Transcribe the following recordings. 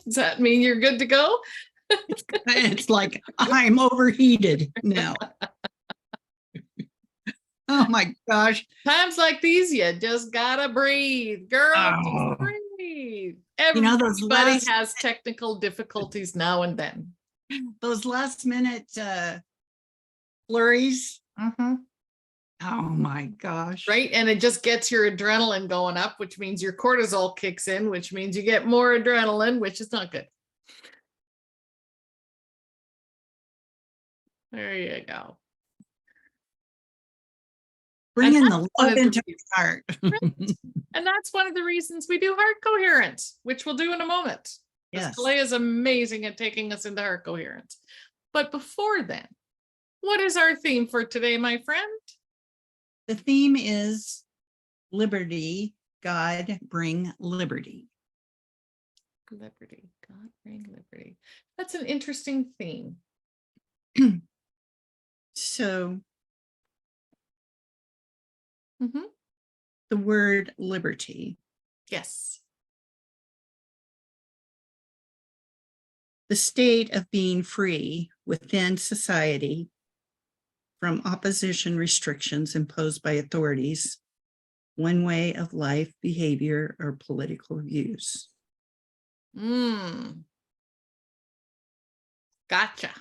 Does that mean you're good to go? It's like I'm overheated now. Oh my gosh. Times like these, you just gotta breathe, girl. Just breathe. Everybody has technical difficulties now and then. Those last minute flurries. Oh my gosh. Right. And it just gets your adrenaline going up, which means your cortisol kicks in, which means you get more adrenaline, which is not good. There you go. Bringing the love into your heart. And that's one of the reasons we do heart coherence, which we'll do in a moment. Yes. Kalei is amazing at taking us into heart coherence. But before then, what is our theme for today, my friend? The theme is liberty. God bring liberty. Liberty. God bring liberty. That's an interesting theme. So the word liberty. Yes. The state of being free within society from opposition restrictions imposed by authorities, one way of life, behavior, or political views. Gotcha.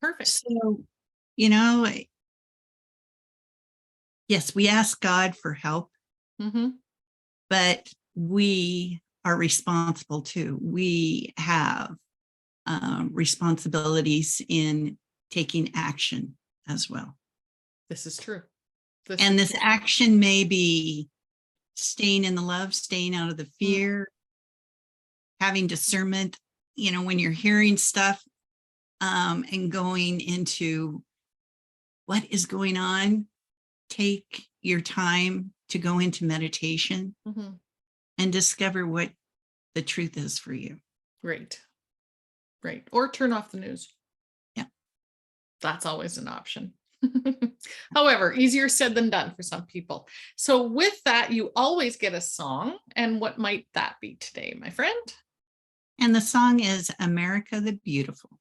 Perfect. So, yes, we ask God for help, but we are responsible too. We have responsibilities in taking action as well. This is true. This action may be staying in the love, staying out of the fear, having discernment, when you're hearing stuff and going into what is going on, take your time to go into meditation and discover what the truth is for you. Right. Or turn off the news. Yeah. That's always an option. However, easier said than done for some people. So with that, you always get a song. And what might that be today, my friend? And the song is America the Beautiful.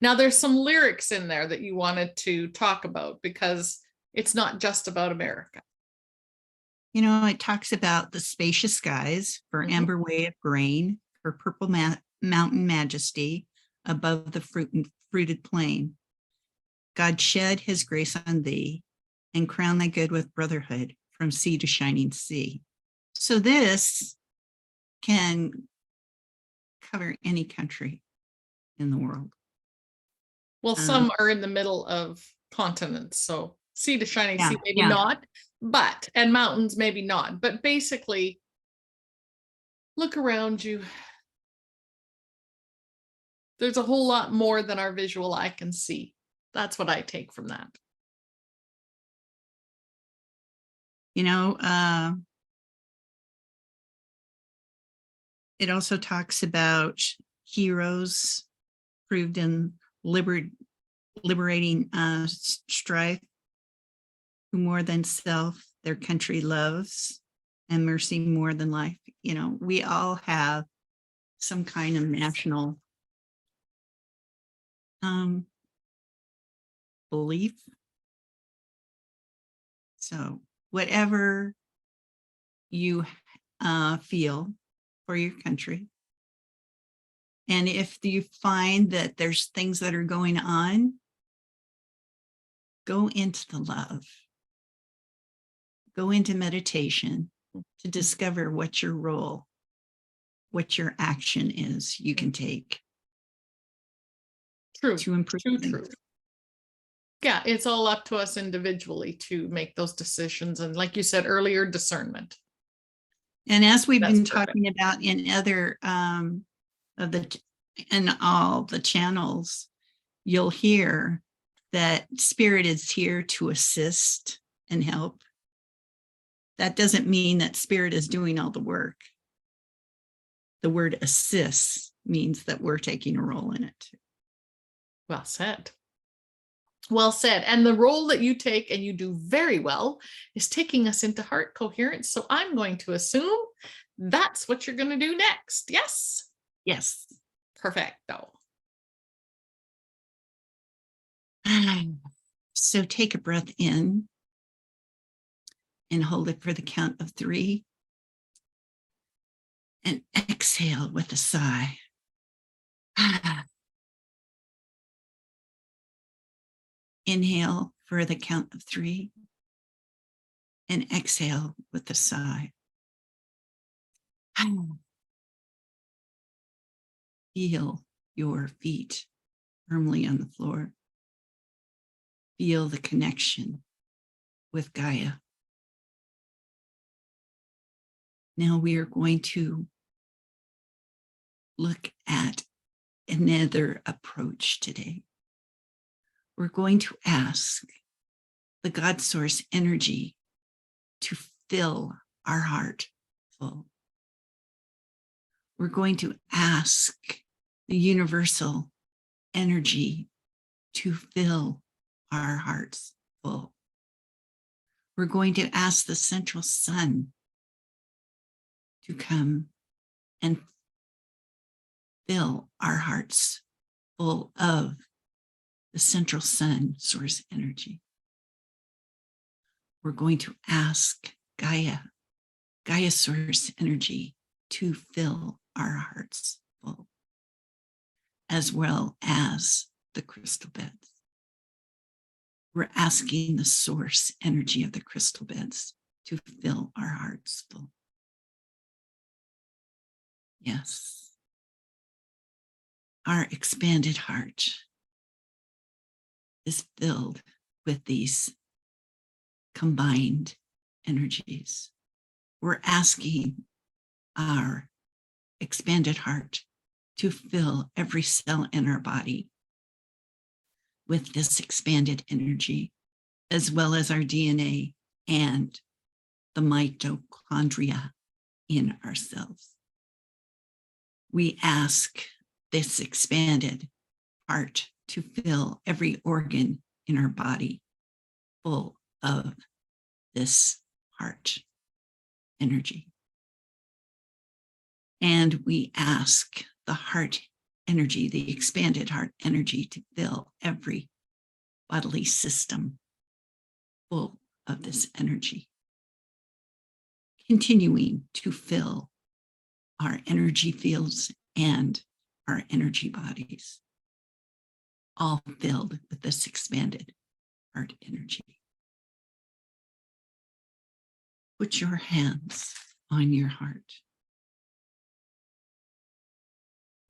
Now, there's some lyrics in there that you wanted to talk about because it's not just about America. It talks about the spacious skies for amber way of grain, for purple mountain majesty above the fruited plain. God shed his grace on thee and crown thy good with brotherhood from sea to shining sea. So this can cover any country in the world. Well, some are in the middle of continents, so sea to shining sea, maybe not, and mountains, maybe not. But basically, look around you. There's a whole lot more than our visual eye can see. That's what I take from that. It also talks about heroes proved in liberating strife, who more than self their country loves, and mercy more than life. We all have some kind of national belief. So whatever you feel for your country, and if you find that there's things that are going on, go into the love. Go into meditation to discover what your role, what your action is you can take. True. To improve. True. Yeah, it's all up to us individually to make those decisions. And like you said earlier, discernment. And as we've been talking about in other in all the channels, you'll hear that spirit is here to assist and help. That doesn't mean that spirit is doing all the work. The word assist means that we're taking a role in it. Well said. Well said. And the role that you take, and you do very well, is taking us into heart coherence. So I'm going to assume that's what you're going to do next. Yes? Yes. Perfecto. So take a breath in and hold it for the count of 3. And exhale with a sigh. Inhale for the count of 3 and exhale with a sigh. Feel your feet firmly on the floor. Feel the connection with Gaia. Now we are going to look at another approach today. We're going to ask the God Source energy to fill our heart full. We're going to ask the universal energy to fill our hearts full. We're going to ask the central sun to come and fill our hearts full of the central sun source energy. We're going to ask Gaia source energy to fill our hearts full, as well as the crystal beds. We're asking the source energy of the crystal beds to fill our hearts full. Yes. Our expanded heart is filled with these combined energies. We're asking our expanded heart to fill every cell in our body with this expanded energy, as well as our DNA and the mitochondria in our cells. We ask this expanded heart to fill every organ in our body full of this heart energy. And we ask the heart energy, the expanded heart energy, to fill every bodily system full of this energy, continuing to fill our energy fields and our energy bodies, all filled with this expanded heart energy. Put your hands on your heart,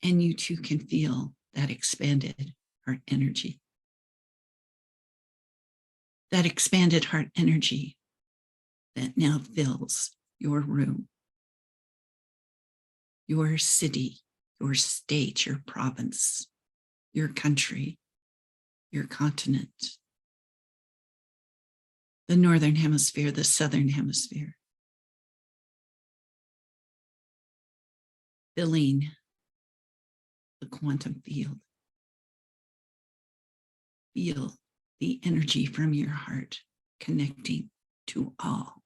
and you too can feel that expanded heart energy. That expanded heart energy that now fills your room, your city, your state, your province, your country, your continent, the northern hemisphere, the southern hemisphere, filling the quantum field. Feel the energy from your heart connecting to all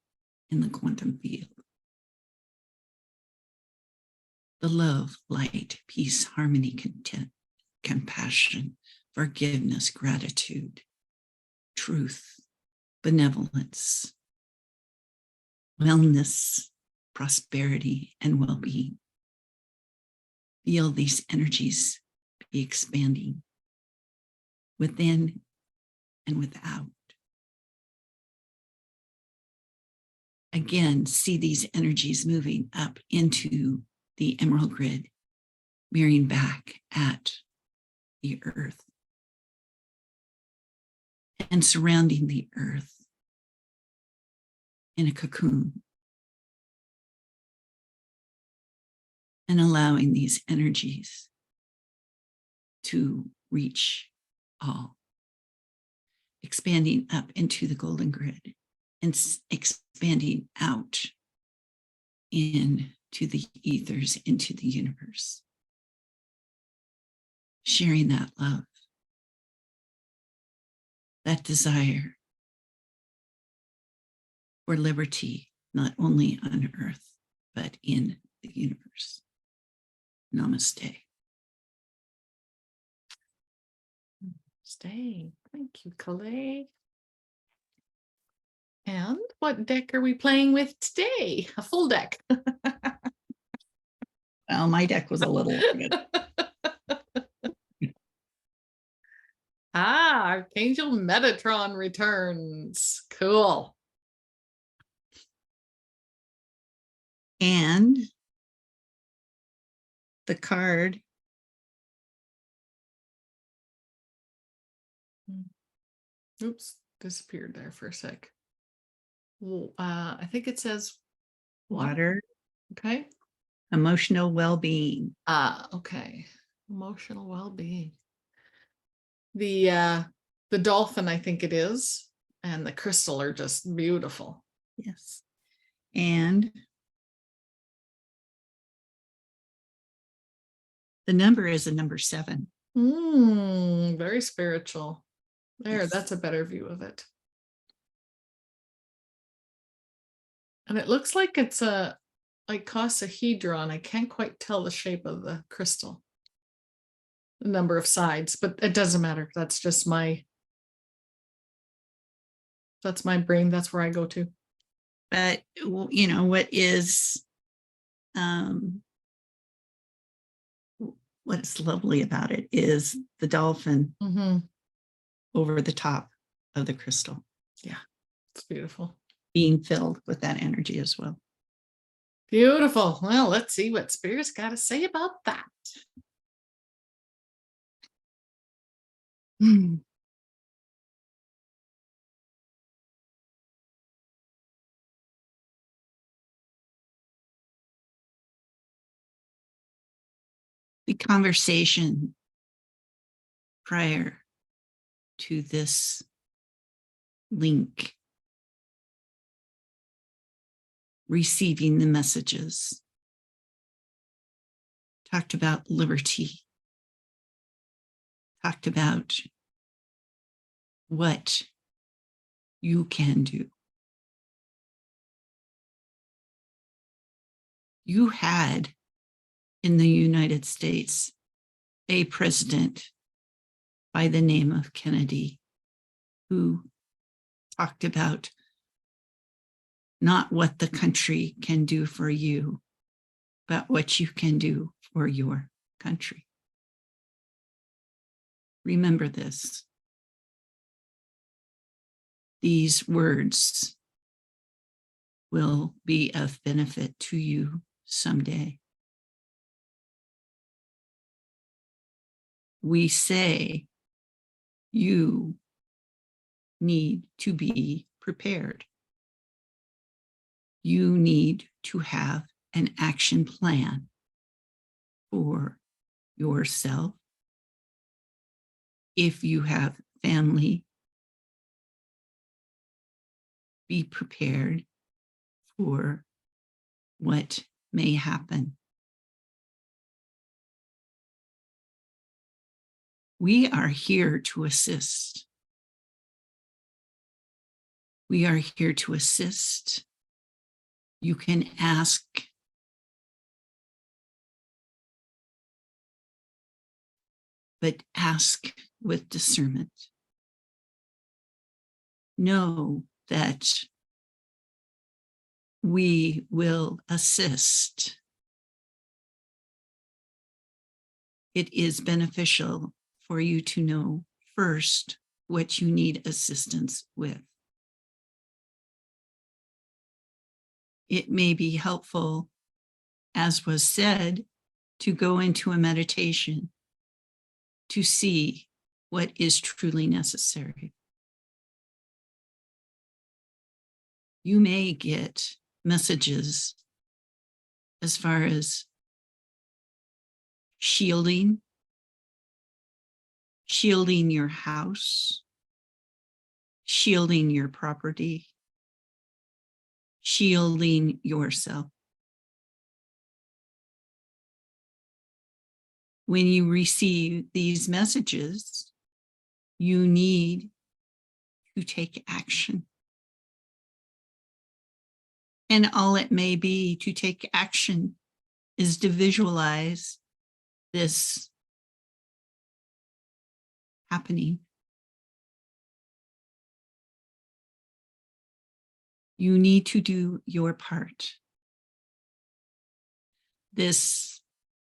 in the quantum field. The love, light, peace, harmony, content, compassion, forgiveness, gratitude, truth, benevolence, wellness, prosperity, and well-being. Feel these energies be expanding within and without. Again, see these energies moving up into the emerald grid, mirroring back at the earth and surrounding the earth in a cocoon, and allowing these energies to reach all, expanding up into the golden grid and expanding out into the ethers, into the universe, sharing that love, that desire for liberty, not only on earth, but in the universe. Namaste. Stay. Thank you, Kalei. And what deck are we playing with today? A full deck. Well, my deck was a little good. Archangel Metatron returns. Cool. And the card Oops, disappeared there for a sec. I think it says water, okay. emotional well-being. Okay. Emotional well-being. The dolphin, I think it is, and the crystal are just beautiful. Yes. And the number is a number 7. Very spiritual. There, Yes. that's a better view of it. And it looks like it's a icosahedron. I can't quite tell the shape of the crystal, the number of sides, but it doesn't matter. That's my brain. That's where I go to. But you know what is what's lovely about it is the dolphin over the top of the crystal. Yeah, it's beautiful. Being filled with that energy as well. Beautiful. Well, let's see what Spirit's got to say about that. The conversation prior to this link, receiving the messages, talked about liberty, talked about what you can do. You had in the United States a president by the name of Kennedy who talked about not what the country can do for you, but what you can do for your country. Remember this. These words will be of benefit to you someday. We say you need to be prepared. You need to have an action plan for yourself. If you have family, be prepared for what may happen. We are here to assist. We are here to assist. You can ask but ask with discernment. Know that we will assist. It is beneficial for you to know first what you need assistance with. It may be helpful, as was said, to go into a meditation to see what is truly necessary. You may get messages as far as shielding your house, shielding your property, shielding yourself. When you receive these messages, you need to take action. And all it may be to take action is to visualize this happening. You need to do your part. This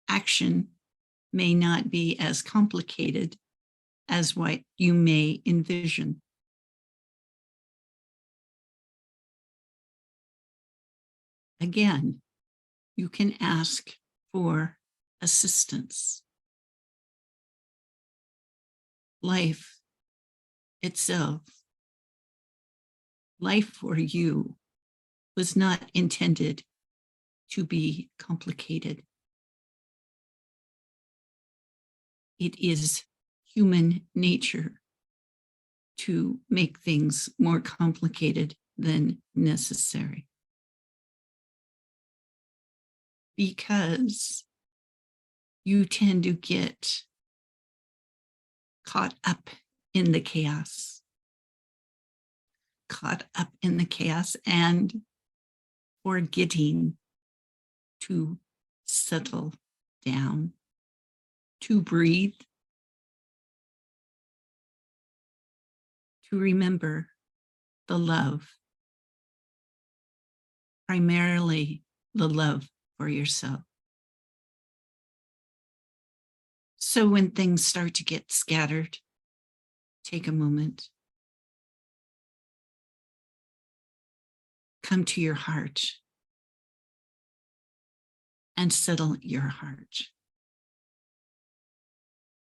action may not be as complicated as what you may envision. Again, you can ask for assistance. Life itself, life for you, was not intended to be complicated. It is human nature to make things more complicated than necessary. Because you tend to get caught up in the chaos, and forgetting to settle down, to breathe, to remember the love, primarily the love for yourself. So when things start to get scattered, take a moment. Come to your heart and settle your heart.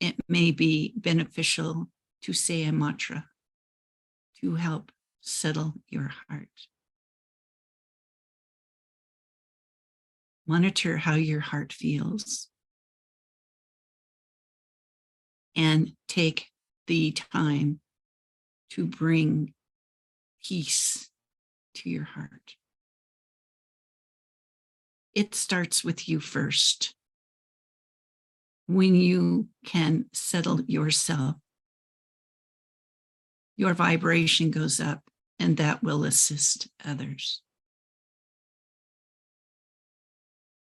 It may be beneficial to say a mantra to help settle your heart. Monitor how your heart feels and take the time to bring peace to your heart. It starts with you first. When you can settle yourself, your vibration goes up, and that will assist others.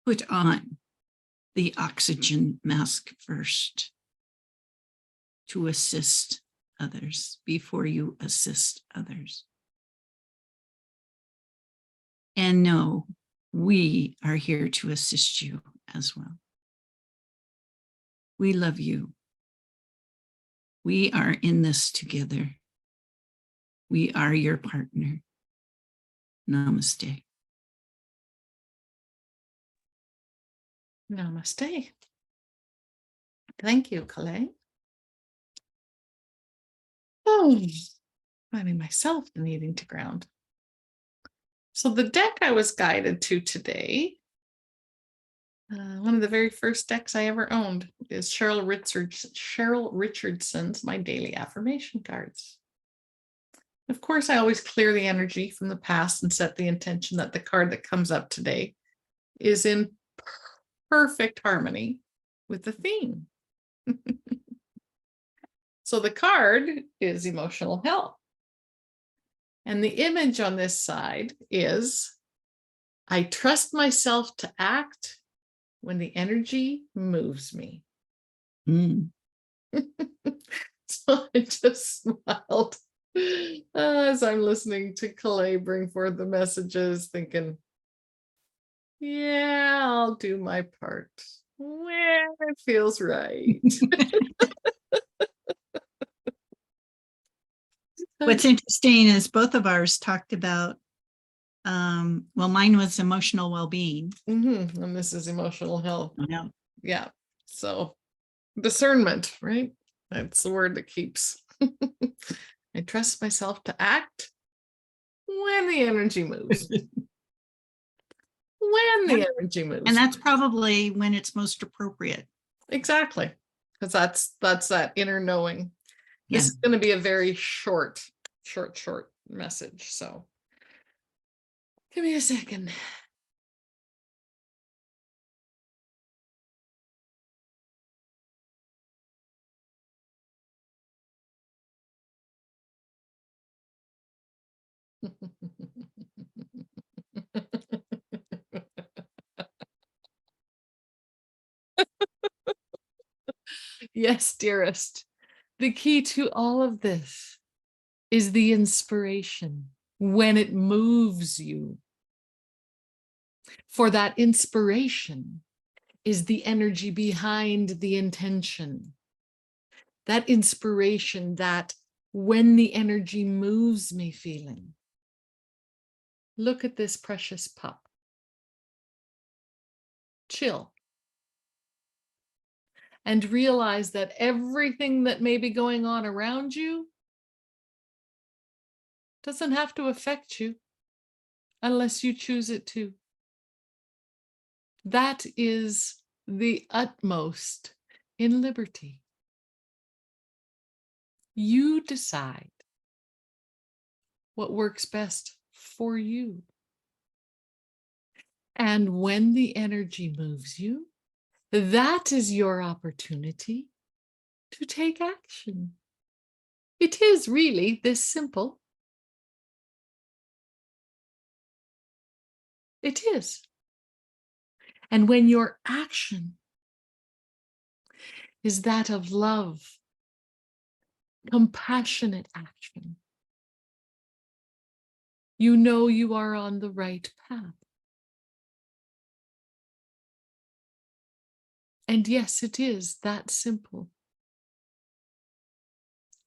Put on the oxygen mask first to assist others before you assist others. And know we are here to assist you as well. We love you. We are in this together. We are your partner. Namaste. Namaste. Thank you, Kalei. Oh, finding myself needing to ground. So the deck I was guided to today, one of the very first decks I ever owned, is Cheryl Richardson's My Daily Affirmation Cards. Of course, I always clear the energy from the past and set the intention that the card that comes up today is in perfect harmony with the theme. So the card is emotional health. And the image on this side is, I trust myself to act when the energy moves me. So I just smiled as I'm listening to Kalei bring forth the messages, thinking, yeah, I'll do my part where it feels right. What's interesting is both of ours talked about, well, mine was emotional well-being. And this is emotional health. Yeah. Yeah. So discernment, right? That's the word that keeps. I trust myself to act when the energy moves. When the energy moves. And that's probably when it's most appropriate. Exactly. Because that's that inner knowing. Yeah. This is going to be a very short message. So give me a second. Yes, dearest. The key to all of this is the inspiration when it moves you. For that inspiration is the energy behind the intention. That inspiration, that when the energy moves me feeling. Look at this precious pup. Chill. And realize that everything that may be going on around you doesn't have to affect you unless you choose it to. That is the utmost in liberty. You decide what works best for you. And when the energy moves you, that is your opportunity to take action. It is really this simple. It is. And when your action is that of love, compassionate action, you know you are on the right path. And yes, it is that simple.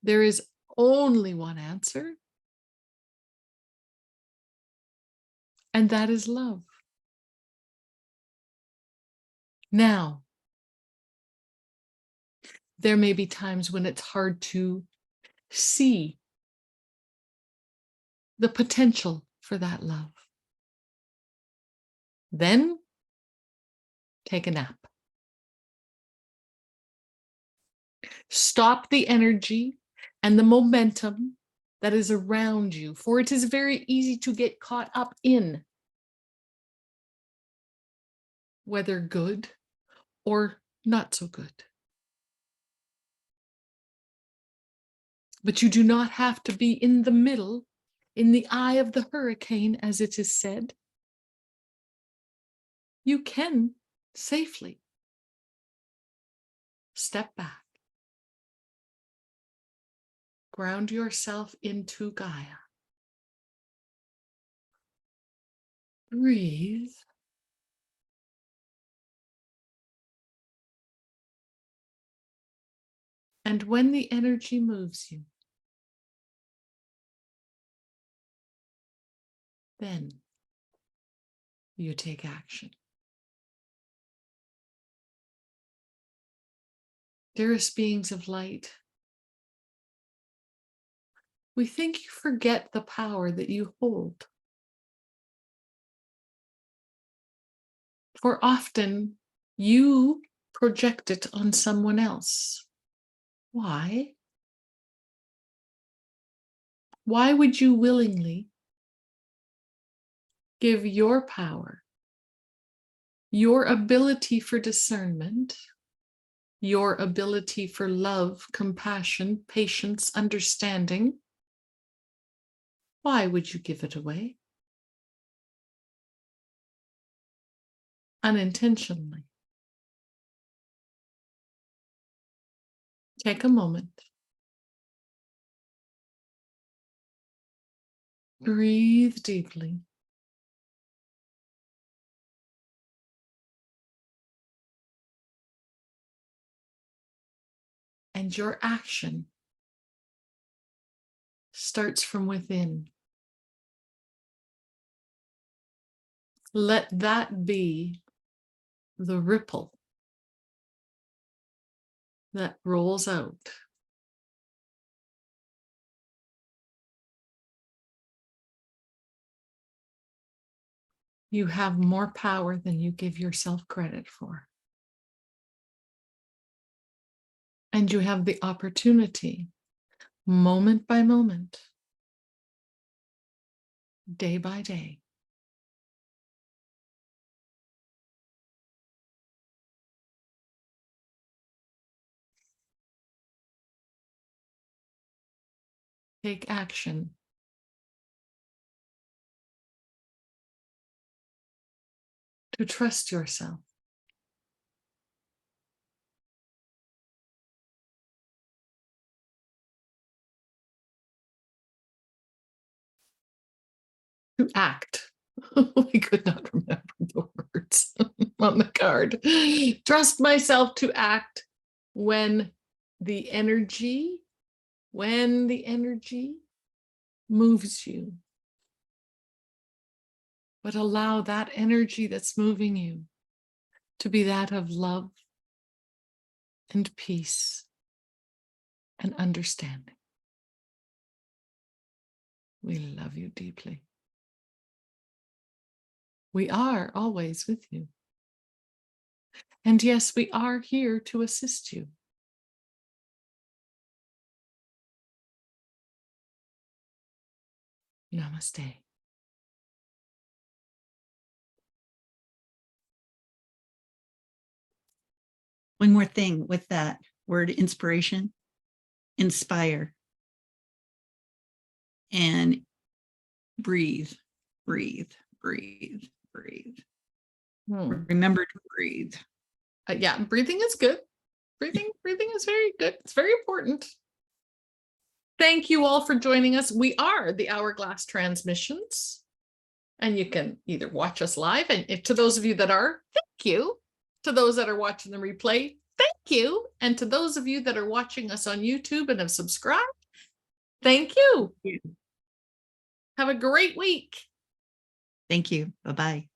There is only one answer, and that is love. Now, there may be times when it's hard to see the potential for that love. Then take a nap. Stop the energy and the momentum that is around you, for it is very easy to get caught up in whether good or not so good. But you do not have to be in the middle, in the eye of the hurricane, as it is said. You can safely step back, ground yourself into Gaia. Breathe. And when the energy moves you, then you take action. Dearest beings of light, we think you forget the power that you hold. For often you project it on someone else. Why? Why would you willingly give your power, your ability for discernment, your ability for love, compassion, patience, understanding? Why would you give it away? Unintentionally. Take a moment. Breathe deeply. And your action starts from within. Let that be the ripple that rolls out. You have more power than you give yourself credit for. And you have the opportunity, moment by moment, day by day, take action to trust yourself. To act. We could not remember the words on the card. Trust myself to act when the energy moves you. But allow that energy that's moving you to be that of love and peace and understanding. We love you deeply. We are always with you. And yes, we are here to assist you. Namaste. One more thing with that word inspiration, inspire, and breathe, breathe, breathe, breathe. Remember to breathe. Yeah, breathing is good. Breathing is very good. It's very important. Thank you all for joining us. We are the Hourglass Transmissions, and you can either watch us live, and to those of you that are, thank you. To those that are watching the replay, thank you. And to those of you that are watching us on YouTube and have subscribed, thank you. Have a great week. Thank you. Bye-bye.